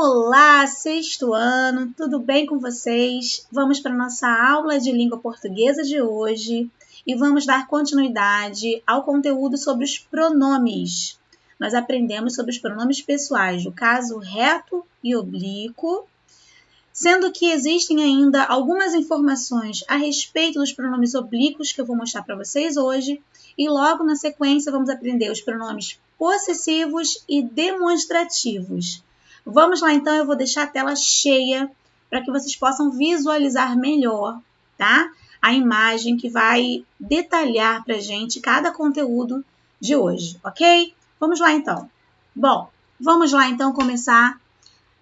Olá, sexto ano, tudo bem com vocês? Vamos para a nossa aula de língua portuguesa de hoje e vamos dar continuidade ao conteúdo sobre os pronomes. Nós aprendemos sobre os pronomes pessoais, do caso reto e oblíquo, sendo que existem ainda algumas informações a respeito dos pronomes oblíquos que eu vou mostrar para vocês hoje e logo na sequência vamos aprender os pronomes possessivos e demonstrativos. Vamos lá, então, eu vou deixar a tela cheia para que vocês possam visualizar melhor, tá? A imagem que vai detalhar para a gente cada conteúdo de hoje, ok? Vamos lá, então. Bom, vamos lá, então, começar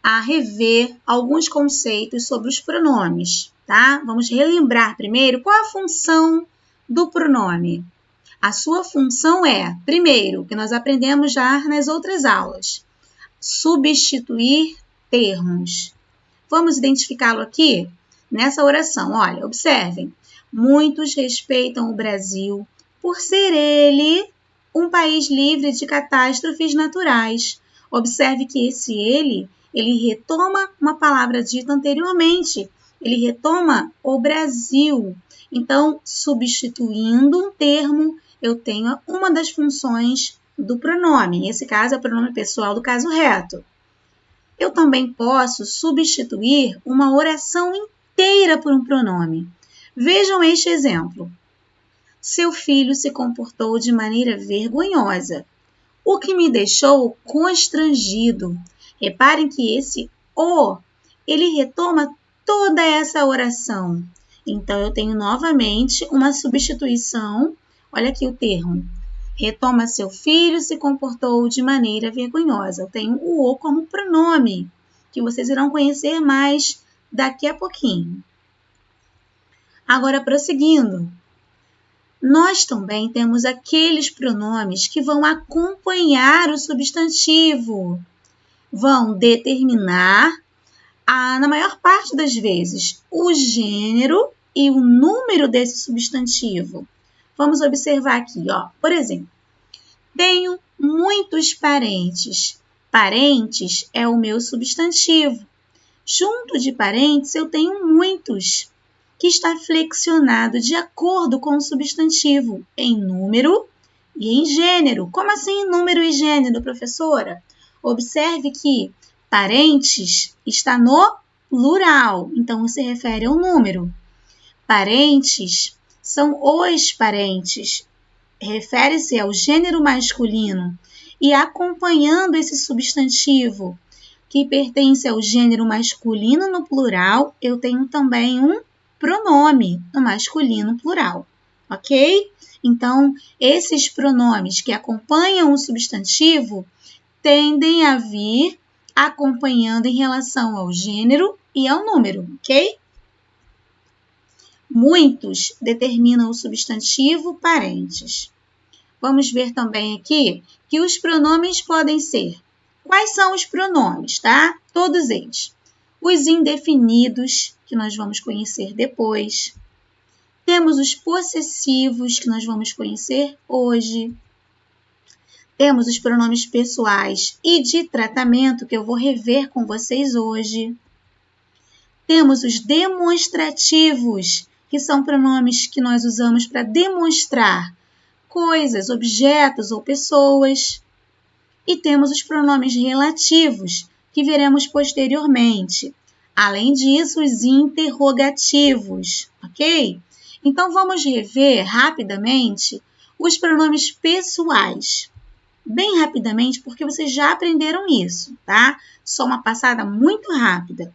a rever alguns conceitos sobre os pronomes, tá? Vamos relembrar primeiro qual a função do pronome. A sua função é, primeiro, que nós aprendemos já nas outras aulas, substituir termos. Vamos identificá-lo aqui nessa oração. Olha, observem. Muitos respeitam o Brasil por ser ele um país livre de catástrofes naturais. Observe que esse ele retoma uma palavra dita anteriormente. Ele retoma o Brasil. Então, substituindo um termo, eu tenho uma das funções do pronome. Nesse caso, é o pronome pessoal do caso reto. Eu também posso substituir uma oração inteira por um pronome. Vejam este exemplo. Seu filho se comportou de maneira vergonhosa, o que me deixou constrangido. Reparem que esse o, ele retoma toda essa oração. Então, eu tenho novamente uma substituição. Olha aqui o termo. Retoma seu filho se comportou de maneira vergonhosa. Eu tenho o como pronome, que vocês irão conhecer mais daqui a pouquinho. Agora, prosseguindo. Nós também temos aqueles pronomes que vão acompanhar o substantivo. Vão determinar, na maior parte das vezes, o gênero e o número desse substantivo. Vamos observar aqui, ó. Por exemplo, tenho muitos parentes. Parentes é o meu substantivo. Junto de parentes, eu tenho muitos, que está flexionado de acordo com o substantivo, em número e em gênero. Como assim número e gênero, professora? Observe que parentes está no plural, então se refere ao número. Parentes são os parentes, refere-se ao gênero masculino e acompanhando esse substantivo que pertence ao gênero masculino no plural, eu tenho também um pronome no masculino plural, ok? Então, esses pronomes que acompanham o substantivo tendem a vir acompanhando em relação ao gênero e ao número, ok? Muitos determinam o substantivo parentes. Vamos ver também aqui que os pronomes podem ser. Quais são os pronomes, tá? Todos eles. Os indefinidos, que nós vamos conhecer depois. Temos os possessivos, que nós vamos conhecer hoje. Temos os pronomes pessoais e de tratamento, que eu vou rever com vocês hoje. Temos os demonstrativos, que são pronomes que nós usamos para demonstrar coisas, objetos ou pessoas. E temos os pronomes relativos, que veremos posteriormente. Além disso, os interrogativos, ok? Então, vamos rever rapidamente os pronomes pessoais. Bem rapidamente, porque vocês já aprenderam isso, tá? Só uma passada muito rápida.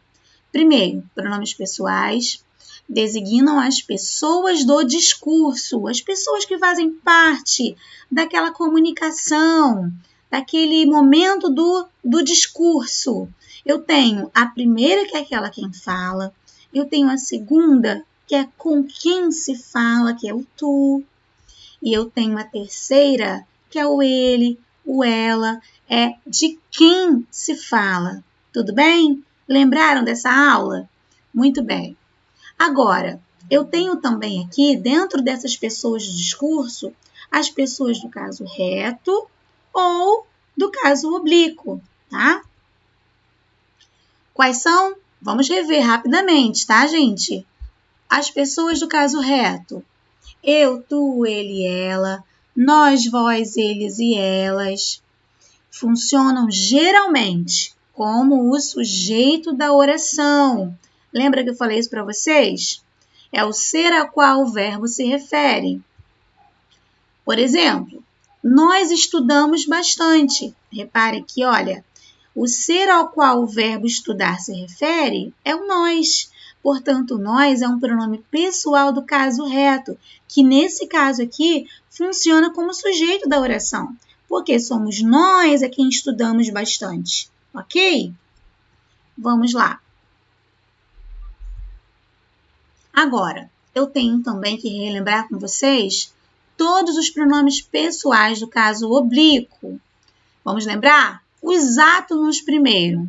Primeiro, pronomes pessoais designam as pessoas do discurso, as pessoas que fazem parte daquela comunicação, daquele momento do discurso. Eu tenho a primeira, que é aquela quem fala, eu tenho a segunda, que é com quem se fala, que é o tu, e eu tenho a terceira, que é o ele, o ela, é de quem se fala. Tudo bem? Lembraram dessa aula? Muito bem. Agora, eu tenho também aqui, dentro dessas pessoas de discurso, as pessoas do caso reto ou do caso oblíquo, tá? Quais são? Vamos rever rapidamente, tá, gente? As pessoas do caso reto. Eu, tu, ele, ela. Nós, vós, eles e elas. Funcionam geralmente como o sujeito da oração. Lembra que eu falei isso para vocês? É o ser a qual o verbo se refere. Por exemplo, nós estudamos bastante. Repare que, olha, o ser ao qual o verbo estudar se refere é o nós. Portanto, nós é um pronome pessoal do caso reto, que nesse caso aqui funciona como sujeito da oração, porque somos nós a quem estudamos bastante, ok? Vamos lá. Agora, eu tenho também que relembrar com vocês todos os pronomes pessoais do caso oblíquo. Vamos lembrar? Os átonos primeiro.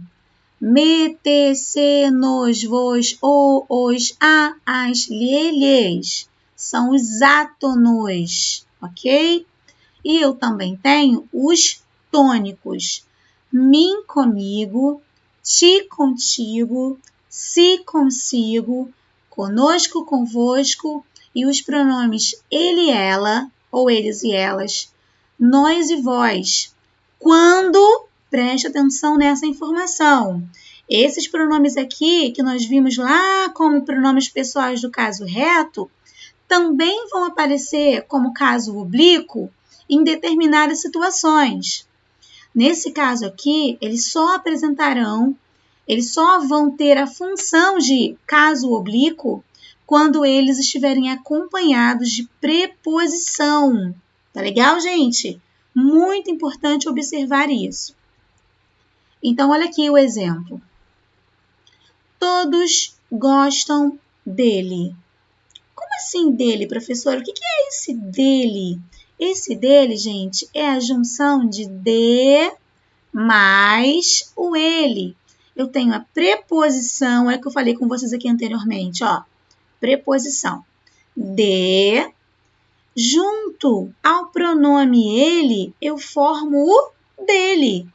Me, te, se, nos, vos, o, os, a, as, lhes. São os átonos, ok? E eu também tenho os tônicos. Mim, comigo, ti, contigo, si, consigo, conosco, convosco, e os pronomes ele, ela, ou eles e elas, nós e vós. Quando, preste atenção nessa informação, esses pronomes aqui, que nós vimos lá como pronomes pessoais do caso reto, também vão aparecer como caso oblíquo em determinadas situações. Nesse caso aqui, eles só vão ter a função de caso oblíquo quando eles estiverem acompanhados de preposição. Tá legal, gente? Muito importante observar isso. Então, olha aqui o exemplo. Todos gostam dele. Como assim dele, professor? O que é esse dele? Esse dele, gente, é a junção de mais o ele. Eu tenho a preposição, é que eu falei com vocês aqui anteriormente, ó. Preposição. De, junto ao pronome ele, eu formo o dele.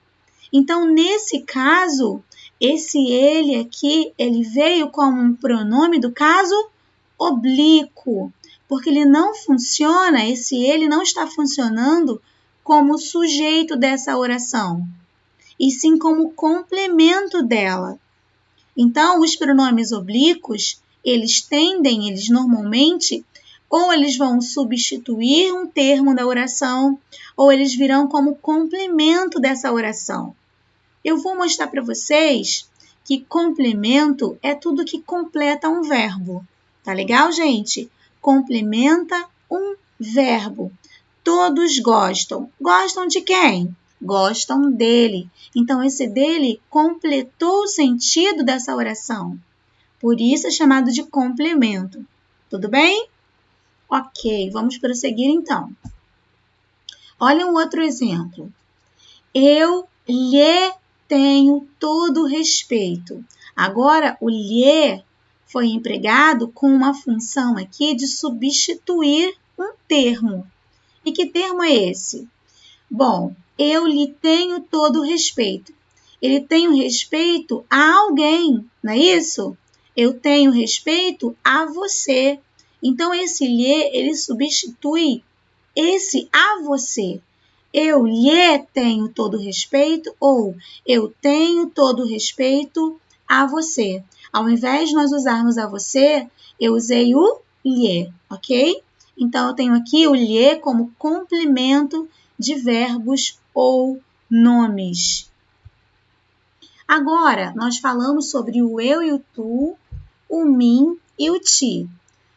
Então, nesse caso, esse ele aqui, ele veio como um pronome do caso oblíquo, porque ele não funciona, esse ele não está funcionando como sujeito dessa oração, e sim como complemento dela. Então, os pronomes oblíquos, eles normalmente, ou eles vão substituir um termo da oração, ou eles virão como complemento dessa oração. Eu vou mostrar para vocês que complemento é tudo que completa um verbo. Tá legal, gente? Complementa um verbo. Todos gostam. Gostam de quem? Gostam dele. Então, esse dele completou o sentido dessa oração. Por isso é chamado de complemento. Tudo bem? Ok, vamos prosseguir então. Olha um outro exemplo. Eu lhe tenho todo respeito. Agora, o lhe foi empregado com uma função aqui de substituir um termo. E que termo é esse? Bom, eu lhe tenho todo respeito. Ele tem o respeito a alguém, não é isso? Eu tenho respeito a você. Então, esse lhe, ele substitui esse a você. Eu lhe tenho todo respeito ou eu tenho todo respeito a você. Ao invés de nós usarmos a você, eu usei o lhe, ok? Então, eu tenho aqui o lhe como complemento de verbos ou nomes. Agora, nós falamos sobre o eu e o tu, o mim e o ti.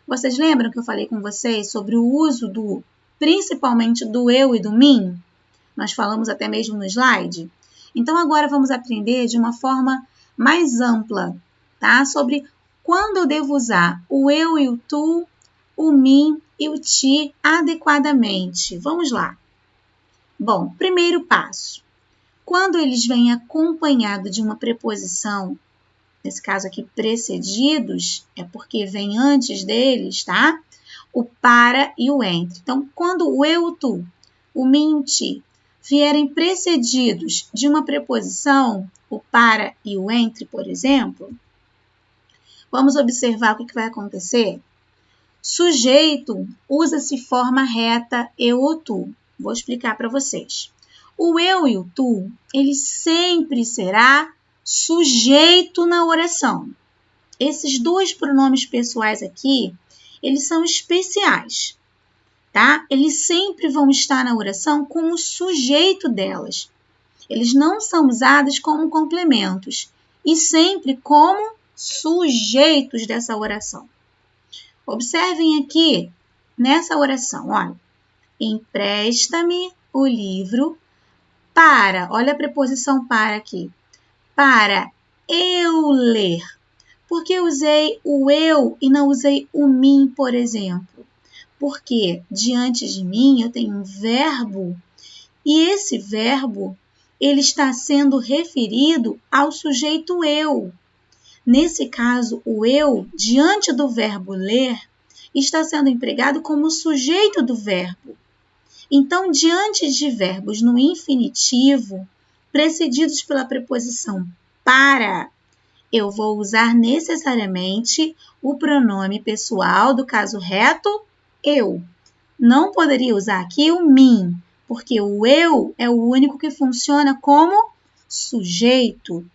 Vocês lembram que eu falei com vocês sobre o uso principalmente do eu e do mim? Nós falamos até mesmo no slide. Então, agora vamos aprender de uma forma mais ampla, tá? Sobre quando eu devo usar o eu e o tu, o mim e o ti adequadamente. Vamos lá. Bom, primeiro passo. Quando eles vêm acompanhados de uma preposição, nesse caso aqui precedidos, é porque vem antes deles, tá? O para e o entre. Então, quando o eu, o tu, o mim e o ti vierem precedidos de uma preposição, o para e o entre, por exemplo, vamos observar o que vai acontecer. Sujeito usa-se forma reta eu ou tu. Vou explicar para vocês. O eu e o tu, ele sempre será sujeito na oração. Esses dois pronomes pessoais aqui, eles são especiais, tá? Eles sempre vão estar na oração como sujeito delas. Eles não são usados como complementos, e sempre como sujeitos dessa oração. Observem aqui, nessa oração, olha. Empresta-me o livro para, olha a preposição para aqui, para eu ler. Por que eu usei o eu e não usei o mim, por exemplo? Porque diante de mim eu tenho um verbo e esse verbo ele está sendo referido ao sujeito eu. Nesse caso, o eu, diante do verbo ler, está sendo empregado como sujeito do verbo. Então, diante de verbos no infinitivo, precedidos pela preposição para, eu vou usar necessariamente o pronome pessoal do caso reto, eu. Não poderia usar aqui o mim, porque o eu é o único que funciona como sujeito.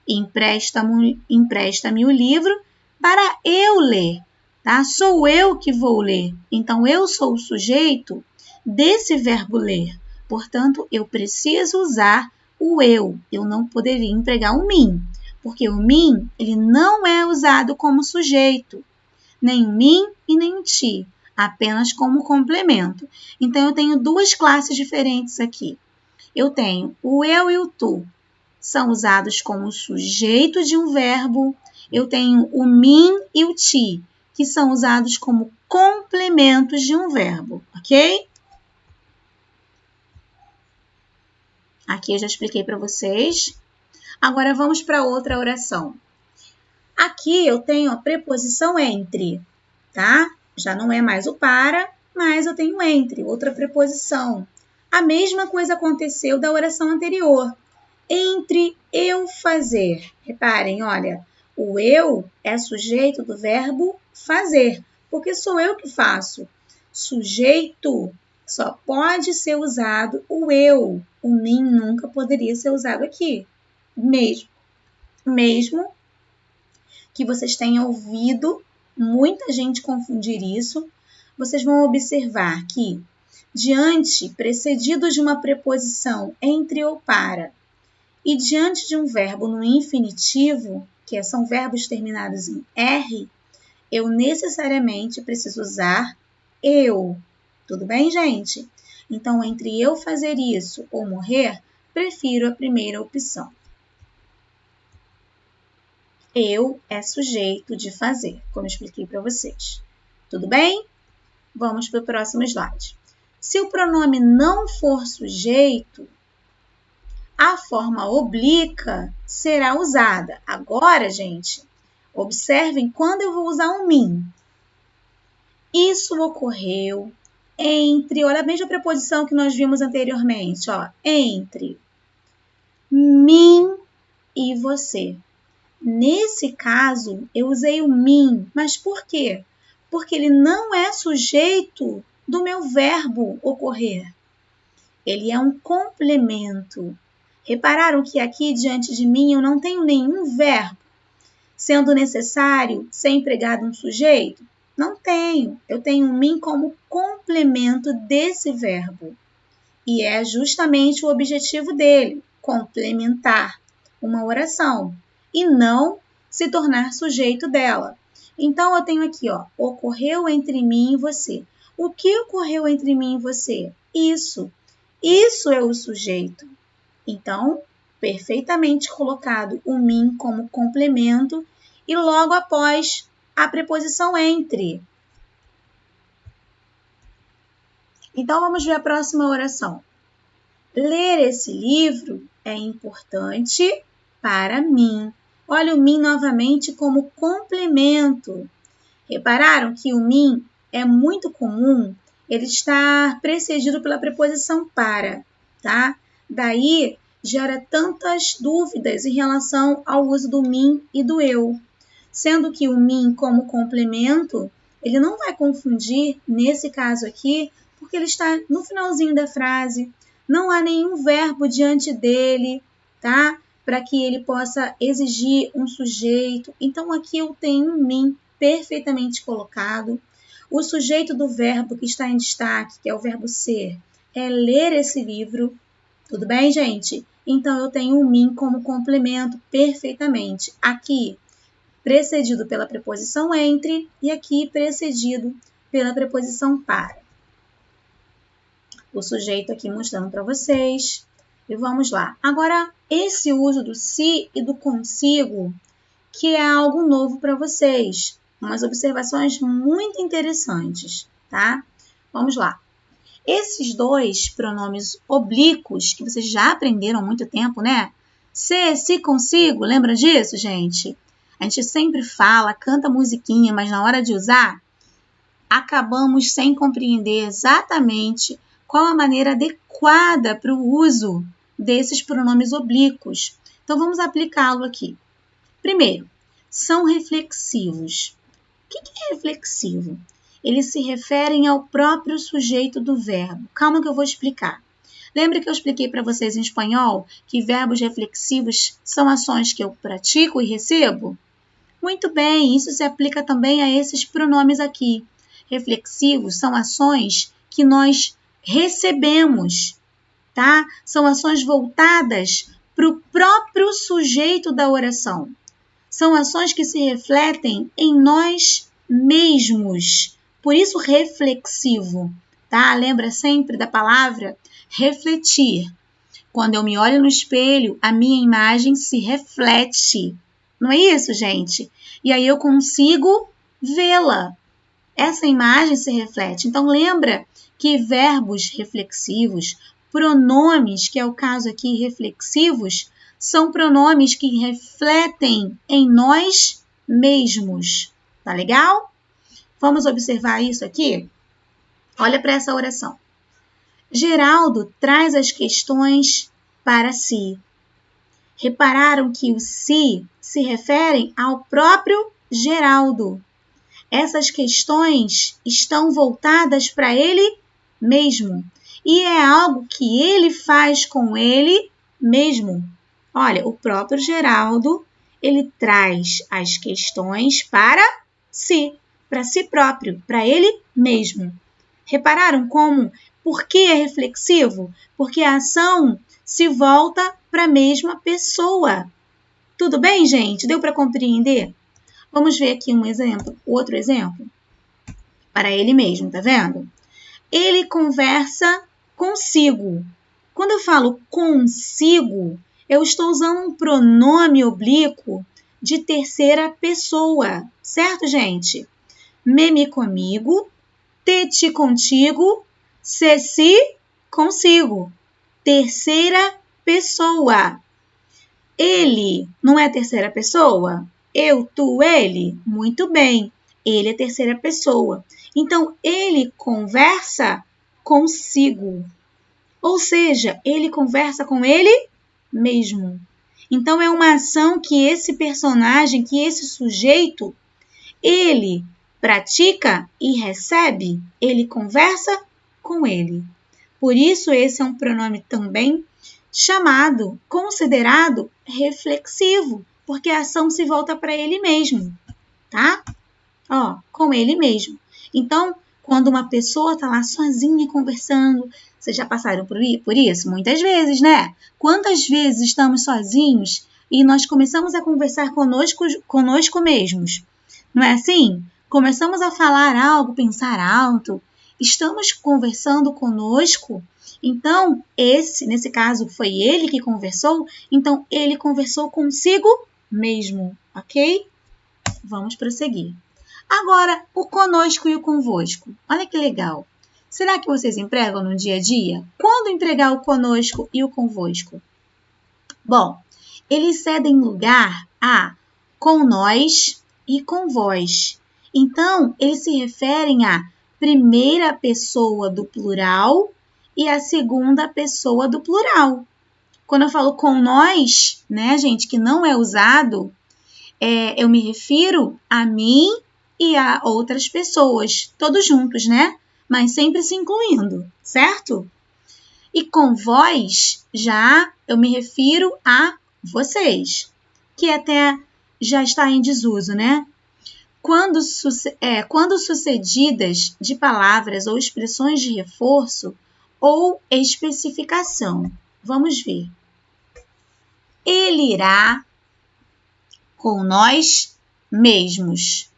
Empresta-me o livro para eu ler, tá? Sou eu que vou ler. Então, eu sou o sujeito desse verbo ler. Portanto, eu preciso usar o eu. Eu não poderia empregar o mim, porque o mim ele não é usado como sujeito, nem o mim e nem o ti, apenas como complemento. Então, eu tenho duas classes diferentes aqui. Eu tenho o eu e o tu, são usados como sujeito de um verbo. Eu tenho o mim e o ti, que são usados como complementos de um verbo, ok? Aqui eu já expliquei para vocês. Agora vamos para outra oração. Aqui eu tenho a preposição entre, tá? Já não é mais o para, mas eu tenho entre, outra preposição. A mesma coisa aconteceu da oração anterior. Entre eu fazer. Reparem, olha, o eu é sujeito do verbo fazer, porque sou eu que faço. Sujeito só pode ser usado o eu. O mim nunca poderia ser usado aqui. Mesmo que vocês tenham ouvido muita gente confundir isso, vocês vão observar que, precedido de uma preposição entre ou para, e diante de um verbo no infinitivo, que são verbos terminados em R, eu necessariamente preciso usar eu. Tudo bem, gente? Então, entre eu fazer isso ou morrer, prefiro a primeira opção. Eu é sujeito de fazer, como eu expliquei para vocês. Tudo bem? Vamos para o próximo slide. Se o pronome não for sujeito, a forma oblíqua será usada. Agora, gente, observem quando eu vou usar um mim. Isso ocorreu entre, olha a mesma preposição que nós vimos anteriormente, ó, entre mim e você. Nesse caso, eu usei o mim, mas por quê? Porque ele não é sujeito do meu verbo ocorrer. Ele é um complemento. Repararam que aqui diante de mim eu não tenho nenhum verbo, sendo necessário ser empregado um sujeito? Não tenho. Eu tenho um mim como complemento desse verbo. E é justamente o objetivo dele, complementar uma oração e não se tornar sujeito dela. Então, eu tenho aqui, ó, ocorreu entre mim e você. O que ocorreu entre mim e você? Isso. Isso é o sujeito. Então, perfeitamente colocado o mim como complemento e logo após a preposição entre. Então, vamos ver a próxima oração. Ler esse livro é importante para mim. Olha o mim novamente como complemento. Repararam que o mim é muito comum ele estar precedido pela preposição para. tá? Daí gera tantas dúvidas em relação ao uso do mim e do eu, sendo que o mim como complemento, ele não vai confundir nesse caso aqui, porque ele está no finalzinho da frase, não há nenhum verbo diante dele, tá? Para que ele possa exigir um sujeito. Então aqui eu tenho um mim perfeitamente colocado. O sujeito do verbo que está em destaque, que é o verbo ser, é ler esse livro. Tudo bem, gente? Então, eu tenho o mim como complemento perfeitamente. Aqui, precedido pela preposição entre e aqui precedido pela preposição para. O sujeito aqui mostrando para vocês. E vamos lá. Agora, esse uso do se e do consigo, que é algo novo para vocês. Umas observações muito interessantes, tá? Vamos lá. Esses dois pronomes oblíquos, que vocês já aprenderam há muito tempo, né? Se, consigo, lembra disso, gente? A gente sempre fala, canta musiquinha, mas na hora de usar, acabamos sem compreender exatamente qual a maneira adequada para o uso desses pronomes oblíquos. Então, vamos aplicá-lo aqui. Primeiro, são reflexivos. O que é reflexivo? Eles se referem ao próprio sujeito do verbo. Calma que eu vou explicar. Lembra que eu expliquei para vocês em espanhol que verbos reflexivos são ações que eu pratico e recebo? Muito bem, isso se aplica também a esses pronomes aqui. Reflexivos são ações que nós recebemos, tá? São ações voltadas para o próprio sujeito da oração. São ações que se refletem em nós mesmos. Por isso, reflexivo, tá? Lembra sempre da palavra refletir. Quando eu me olho no espelho, a minha imagem se reflete. Não é isso, gente? E aí eu consigo vê-la. Essa imagem se reflete. Então, lembra que verbos reflexivos, pronomes, que é o caso aqui, reflexivos, são pronomes que refletem em nós mesmos. Tá legal? Vamos observar isso aqui? Olha para essa oração. Geraldo traz as questões para si. Repararam que o si se referem ao próprio Geraldo. Essas questões estão voltadas para ele mesmo. E é algo que ele faz com ele mesmo. Olha, o próprio Geraldo, ele traz as questões para si próprio, para ele mesmo. Repararam por que é reflexivo? Porque a ação se volta para a mesma pessoa. Tudo bem, gente? Deu para compreender? Vamos ver aqui um exemplo, outro exemplo. Para ele mesmo, tá vendo? Ele conversa consigo. Quando eu falo consigo, eu estou usando um pronome oblíquo de terceira pessoa, certo, gente? Me comigo, te contigo, se consigo. Terceira pessoa. Ele não é terceira pessoa? Eu, tu, ele? Muito bem. Ele é terceira pessoa. Então, ele conversa consigo. Ou seja, ele conversa com ele mesmo. Então, é uma ação que esse personagem, que esse sujeito, ele pratica e recebe, ele conversa com ele. Por isso, esse é um pronome também chamado, considerado reflexivo, porque a ação se volta para ele mesmo, tá? Ó, com ele mesmo. Então, quando uma pessoa está lá sozinha conversando, vocês já passaram por isso? Muitas vezes, né? Quantas vezes estamos sozinhos e nós começamos a conversar conosco mesmos? Não é assim? Começamos a falar algo, pensar alto. Estamos conversando conosco. Então, nesse caso, foi ele que conversou. Então, ele conversou consigo mesmo, ok? Vamos prosseguir. Agora, o conosco e o convosco. Olha que legal. Será que vocês empregam no dia a dia? Quando empregar o conosco e o convosco? Bom, eles cedem lugar a com nós e com vós. Então, eles se referem à primeira pessoa do plural e a segunda pessoa do plural. Quando eu falo com nós, né, gente, que não é usado, eu me refiro a mim e a outras pessoas, todos juntos, né? Mas sempre se incluindo, certo? E com vós, já eu me refiro a vocês, que até já está em desuso, né? Quando sucedidas de palavras ou expressões de reforço ou especificação. Vamos ver. Ele irá com nós mesmos.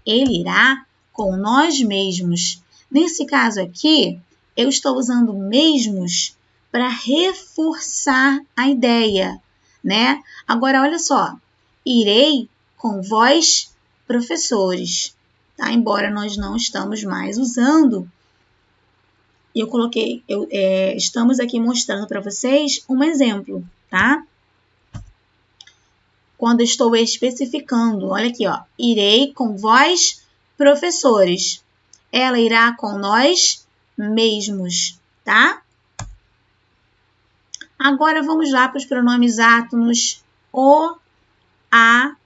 Ele irá com nós mesmos. Nesse caso aqui, eu estou usando mesmos para reforçar a ideia, né? Agora, olha só. Irei com vós, professores. Tá? Embora nós não estamos mais usando, eu coloquei, estamos aqui mostrando para vocês um exemplo, tá? Quando eu estou especificando, olha aqui, ó. Irei com vós, professores. Ela irá com nós mesmos, tá? Agora vamos lá para os pronomes átonos o, a,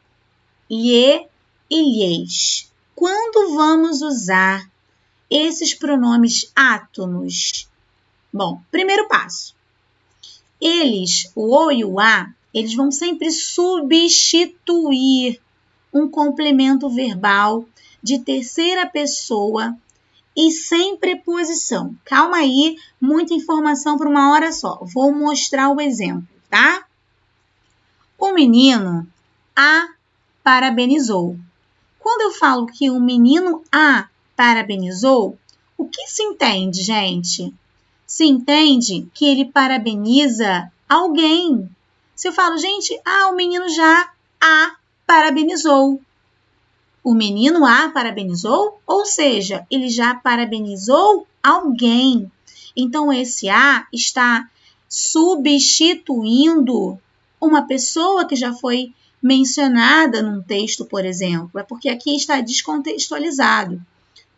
lhe e lhes. Quando vamos usar esses pronomes átonos? Bom, primeiro passo. Eles, o o e o a, eles vão sempre substituir um complemento verbal de terceira pessoa e sem preposição. Calma aí, muita informação para uma hora só. Vou mostrar o exemplo, tá? O menino a parabenizou. Quando eu falo que o menino a parabenizou, o que se entende, gente? Se entende que ele parabeniza alguém. Se eu falo, gente, o menino já a parabenizou. O menino a parabenizou, ou seja, ele já parabenizou alguém. Então, esse a está substituindo uma pessoa que já foi mencionada num texto, por exemplo. É porque aqui está descontextualizado,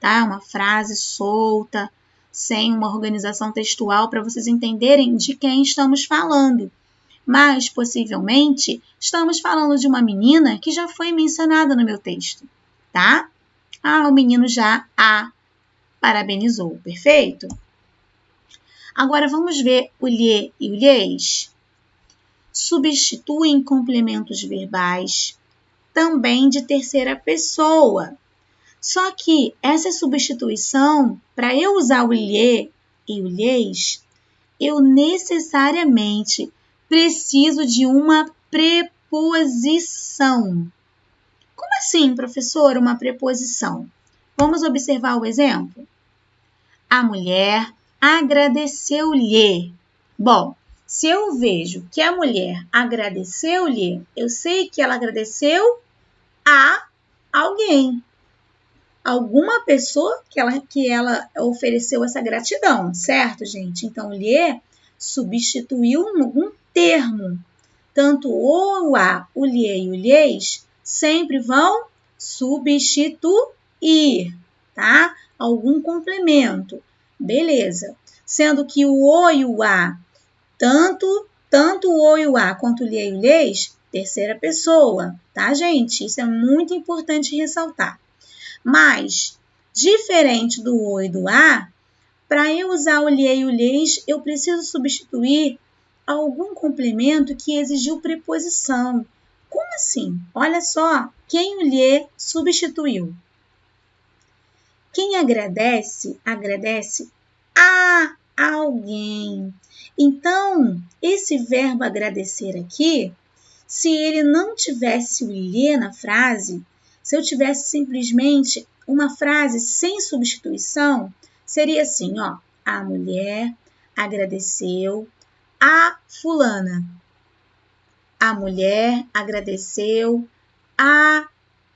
tá? Uma frase solta, sem uma organização textual, para vocês entenderem de quem estamos falando. Mas, possivelmente, estamos falando de uma menina que já foi mencionada no meu texto, tá? O menino já a parabenizou, perfeito? Agora, vamos ver o lhe e o lhes. Substituem complementos verbais, também de terceira pessoa. Só que essa substituição, para eu usar o lhe e o lhes, eu necessariamente preciso de uma preposição. Como assim, professor, uma preposição? Vamos observar o exemplo? A mulher agradeceu-lhe. Bom, se eu vejo que a mulher agradeceu-lhe, eu sei que ela agradeceu a alguém. Alguma pessoa que ela ofereceu essa gratidão, certo, gente? Então, lhe substituiu algum termo. Tanto o a, o lhe e o lhes sempre vão substituir, tá? Algum complemento. Beleza. Sendo que o o e o a, tanto o o e o a quanto o lhe e o lhes, terceira pessoa, tá, gente? Isso é muito importante ressaltar. Mas, diferente do o e do a, para eu usar o lhe e o lhes, eu preciso substituir algum complemento que exigiu preposição. Como assim? Olha só, quem o lhe substituiu? Quem agradece, agradece a alguém. Então, esse verbo agradecer aqui, se ele não tivesse o lhe na frase, se eu tivesse simplesmente uma frase sem substituição, seria assim, ó, a mulher agradeceu a fulana. A mulher agradeceu a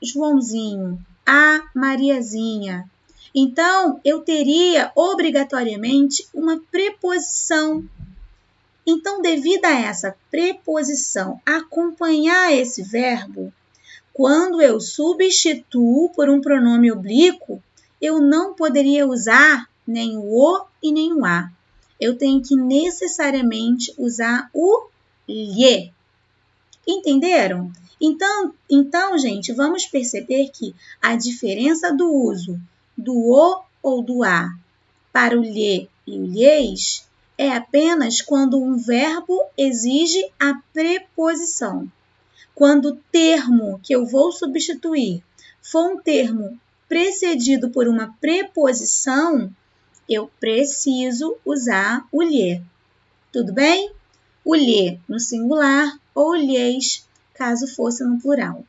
Joãozinho, a Mariazinha. Então, eu teria obrigatoriamente uma preposição. Então, devido a essa preposição acompanhar esse verbo, quando eu substituo por um pronome oblíquo, eu não poderia usar nem o e nem o a. eu tenho que necessariamente usar o lhe. Entenderam? Então, gente, vamos perceber que a diferença do uso do o ou do a para o lhe e o lhes é apenas quando um verbo exige a preposição. Quando o termo que eu vou substituir for um termo precedido por uma preposição, eu preciso usar o lhe. Tudo bem? O lhe no singular ou lhes, caso fosse no plural.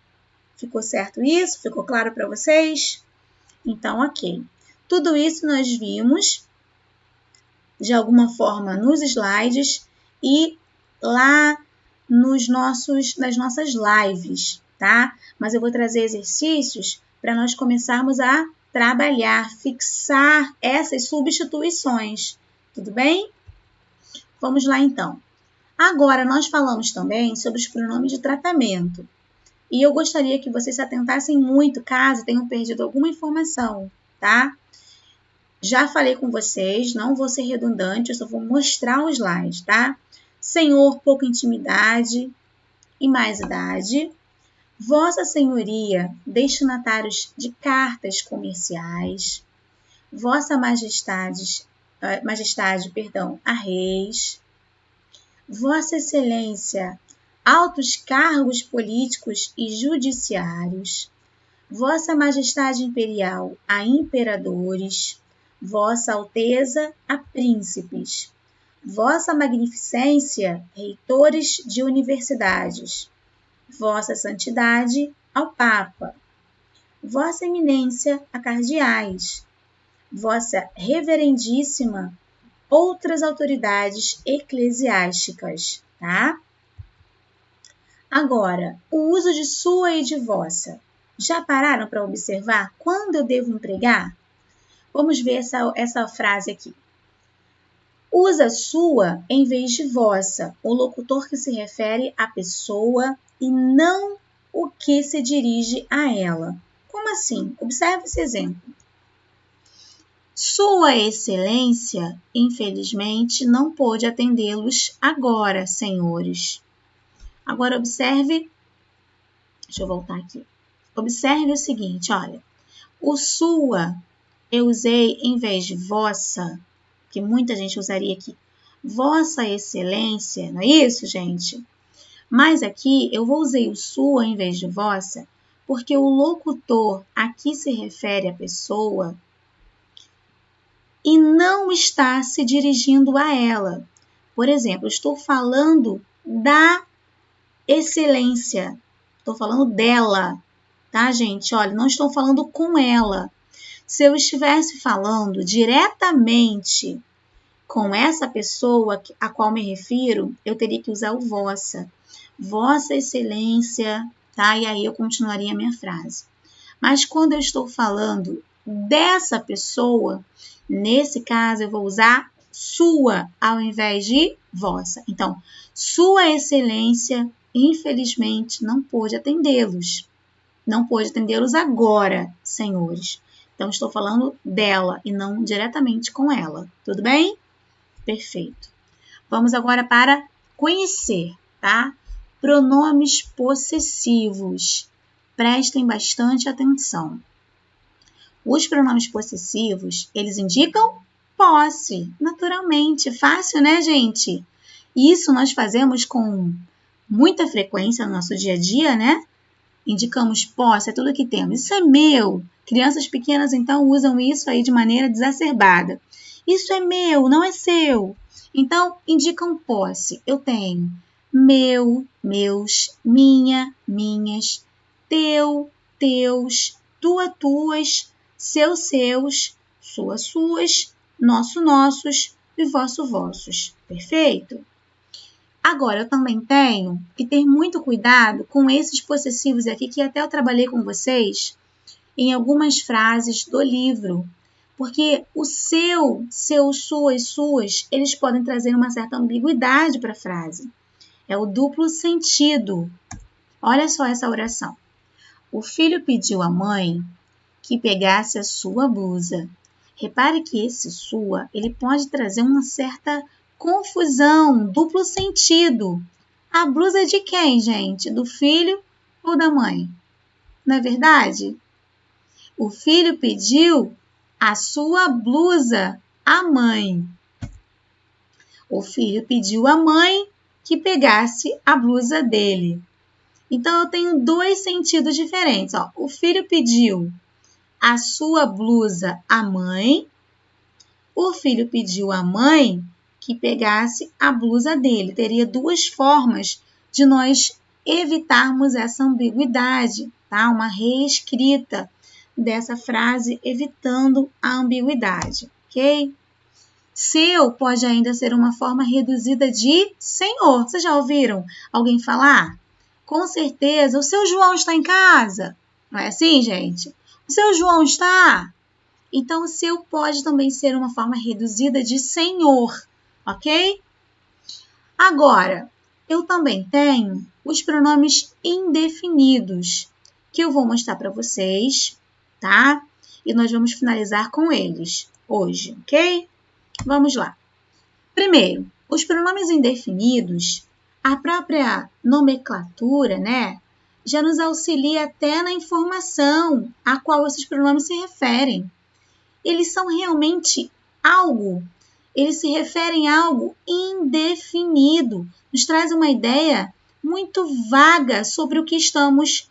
Ficou certo isso? Ficou claro para vocês? Então, ok. Tudo isso nós vimos de alguma forma nos slides e lá nas nossas lives, tá? Mas eu vou trazer exercícios para nós começarmos a trabalhar, fixar essas substituições. Tudo bem? Vamos lá então. Agora, nós falamos também sobre os pronomes de tratamento. E eu gostaria que vocês se atentassem muito, caso tenham perdido alguma informação, tá? Já falei com vocês, não vou ser redundante, eu só vou mostrar o slide, tá? Senhor, pouca intimidade e mais idade. Vossa Senhoria, destinatários de cartas comerciais. Vossa Majestade, a reis. Vossa Excelência, altos cargos políticos e judiciários. Vossa Majestade Imperial, a imperadores. Vossa Alteza, a príncipes. Vossa Magnificência, reitores de universidades. Vossa Santidade, ao Papa. Vossa Eminência, a cardeais. Vossa Reverendíssima, outras autoridades eclesiásticas, tá? Agora, o uso de sua e de vossa. Já pararam para observar quando eu devo empregar? Vamos ver essa frase aqui. Usa sua em vez de vossa, o locutor que se refere à pessoa e não o que se dirige a ela. Como assim? Observe esse exemplo. Sua Excelência, infelizmente, não pôde atendê-los agora, senhores. Agora observe, deixa eu voltar aqui. Observe o seguinte, olha. O sua eu usei em vez de vossa, que muita gente usaria aqui. Vossa Excelência, não é isso, gente? Mas aqui eu vou usar o sua em vez de vossa, porque o locutor aqui se refere à pessoa e não está se dirigindo a ela. Por exemplo, estou falando da excelência. Estou falando dela, tá, gente? Olha, não estou falando com ela. Se eu estivesse falando diretamente com essa pessoa a qual me refiro, eu teria que usar o vossa. Vossa Excelência, tá? E aí eu continuaria a minha frase. Mas quando eu estou falando dessa pessoa, nesse caso eu vou usar sua ao invés de vossa. Então, Sua Excelência, infelizmente, não pôde atendê-los. Não pôde atendê-los agora, senhores. Então, estou falando dela e não diretamente com ela. Tudo bem? Perfeito. Vamos agora para conhecer, tá? Pronomes possessivos. Prestem bastante atenção. Os pronomes possessivos, eles indicam posse, naturalmente. Fácil, né, gente? Isso nós fazemos com muita frequência no nosso dia a dia, né? Indicamos posse, é tudo que temos. Isso é meu. Crianças pequenas, então, usam isso aí de maneira desacerbada. Isso é meu, não é seu. Então, indicam posse. Eu tenho meu, meus, minha, minhas, teu, teus, tua, tuas, seus, seus, suas, suas, nosso, nossos e vosso, vossos. Perfeito? Agora, eu também tenho que ter muito cuidado com esses possessivos aqui, que até eu trabalhei com vocês em algumas frases do livro. Porque o seu, suas, suas, eles podem trazer uma certa ambiguidade para a frase. É o duplo sentido. Olha só essa oração. O filho pediu à mãe que pegasse a sua blusa. Repare que esse sua, ele pode trazer uma certa confusão, duplo sentido. A blusa é de quem, gente? Do filho ou da mãe? Não é verdade? O filho pediu a sua blusa à mãe. O filho pediu à mãe que pegasse a blusa dele. Então, eu tenho dois sentidos diferentes. Ó, o filho pediu a sua blusa à mãe. O filho pediu à mãe que pegasse a blusa dele. Teria duas formas de nós evitarmos essa ambiguidade, tá? Uma reescrita dessa frase, evitando a ambiguidade, ok? Seu pode ainda ser uma forma reduzida de senhor. Vocês já ouviram alguém falar? Com certeza, o seu João está em casa. Não é assim, gente? O seu João está? Então, o seu pode também ser uma forma reduzida de senhor, ok? Agora, eu também tenho os pronomes indefinidos, que eu vou mostrar para vocês, tá? E nós vamos finalizar com eles hoje, ok? Vamos lá. Primeiro, os pronomes indefinidos, a própria nomenclatura, né, já nos auxilia até na informação a qual esses pronomes se referem. Eles são realmente algo, eles se referem a algo indefinido, nos traz uma ideia muito vaga sobre o que estamos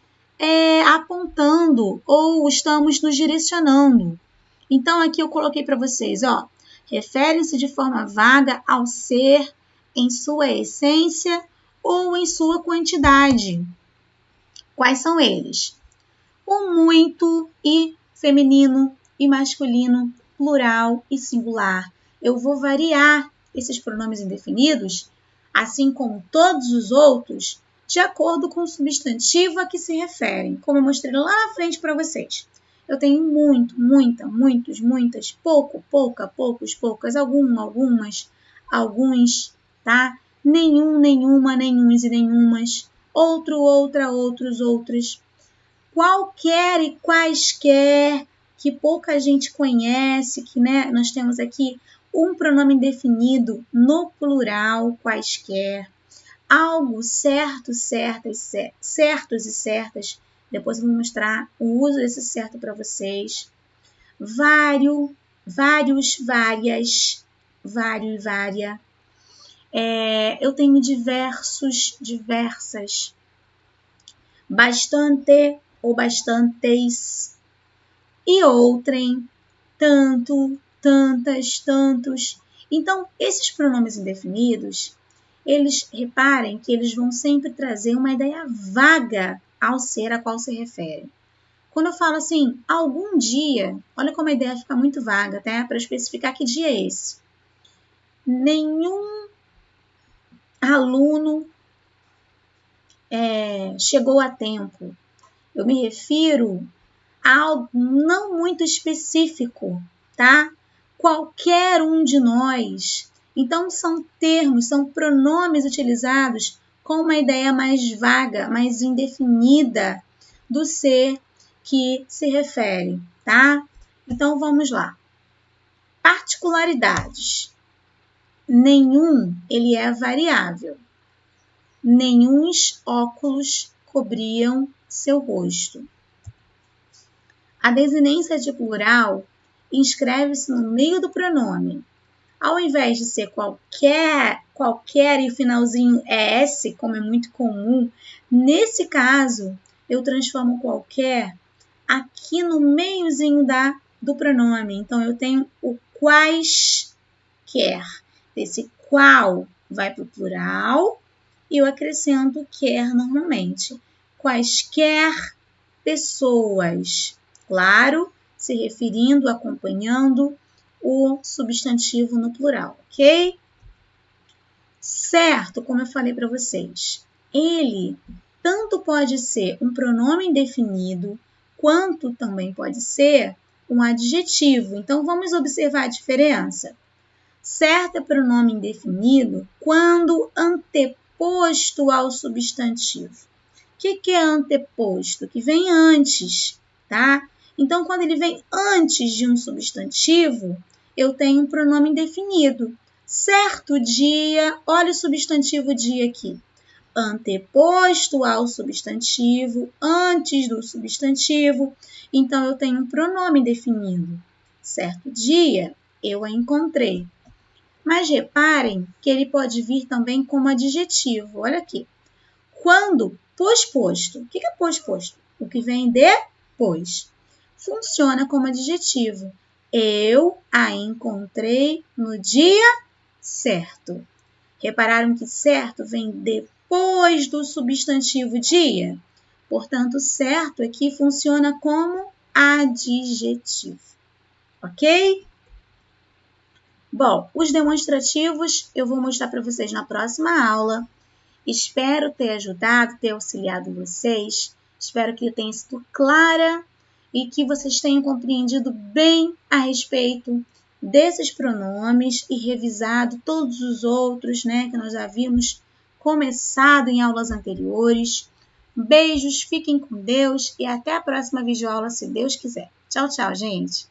apontando ou estamos nos direcionando. Então, aqui eu coloquei para vocês, ó, referem-se de forma vaga ao ser em sua essência ou em sua quantidade. Quais são eles? O muito e feminino e masculino, plural e singular. Eu vou variar esses pronomes indefinidos, assim como todos os outros, de acordo com o substantivo a que se referem, como eu mostrei lá na frente para vocês. Eu tenho muito, muita, muitos, muitas, pouco, pouca, poucos, poucas, algumas, alguns, tá? Nenhum, nenhuma, nenhuns e nenhumas, outro, outra, outros, outras. Qualquer e quaisquer, que pouca gente conhece, que, né, nós temos aqui um pronome indefinido no plural, quaisquer. Algo certo, certas, certos e certas. Depois eu vou mostrar o uso desse certo para vocês. Vários, várias, vários, vária. Eu tenho diversos, diversas. Bastante ou bastantes. E outrem, tanto, tantas, tantos. Então, esses pronomes indefinidos, eles reparem que eles vão sempre trazer uma ideia vaga ao ser a qual se referem. Quando eu falo assim, algum dia, olha como a ideia fica muito vaga, tá? Para especificar que dia é esse. Nenhum aluno chegou a tempo. Eu me refiro a algo não muito específico, tá? Qualquer um de nós. Então, são termos, são pronomes utilizados com uma ideia mais vaga, mais indefinida do ser que se refere, tá? Então, vamos lá. Particularidades. Nenhum, ele é variável. Nenhuns óculos cobriam seu rosto. A desinência de plural inscreve-se no meio do pronome. Ao invés de ser qualquer e o finalzinho é S, como é muito comum, nesse caso, eu transformo qualquer aqui no meiozinho do pronome. Então, eu tenho o quaisquer. Esse qual vai para o plural e eu acrescento quer normalmente. Quaisquer pessoas. Claro, se referindo, acompanhando o substantivo no plural, ok? Certo, como eu falei para vocês, ele tanto pode ser um pronome indefinido, quanto também pode ser um adjetivo. Então, vamos observar a diferença. Certo é pronome indefinido quando anteposto ao substantivo. O que é anteposto? Que vem antes, tá? Então, quando ele vem antes de um substantivo, eu tenho um pronome indefinido. Certo dia, olha o substantivo dia aqui. Anteposto ao substantivo, antes do substantivo. Então, eu tenho um pronome definido. Certo dia, eu a encontrei. Mas reparem que ele pode vir também como adjetivo. Olha aqui. Quando posposto. O que é posposto? O que vem depois. Funciona como adjetivo. Eu a encontrei no dia certo. Repararam que certo vem depois do substantivo dia? Portanto, certo aqui funciona como adjetivo. Ok? Bom, os demonstrativos eu vou mostrar para vocês na próxima aula. Espero ter ajudado, ter auxiliado vocês. Espero que eu tenha sido clara e que vocês tenham compreendido bem a respeito desses pronomes e revisado todos os outros, que nós já havíamos começado em aulas anteriores. Beijos, fiquem com Deus e até a próxima videoaula, se Deus quiser. Tchau, tchau, gente!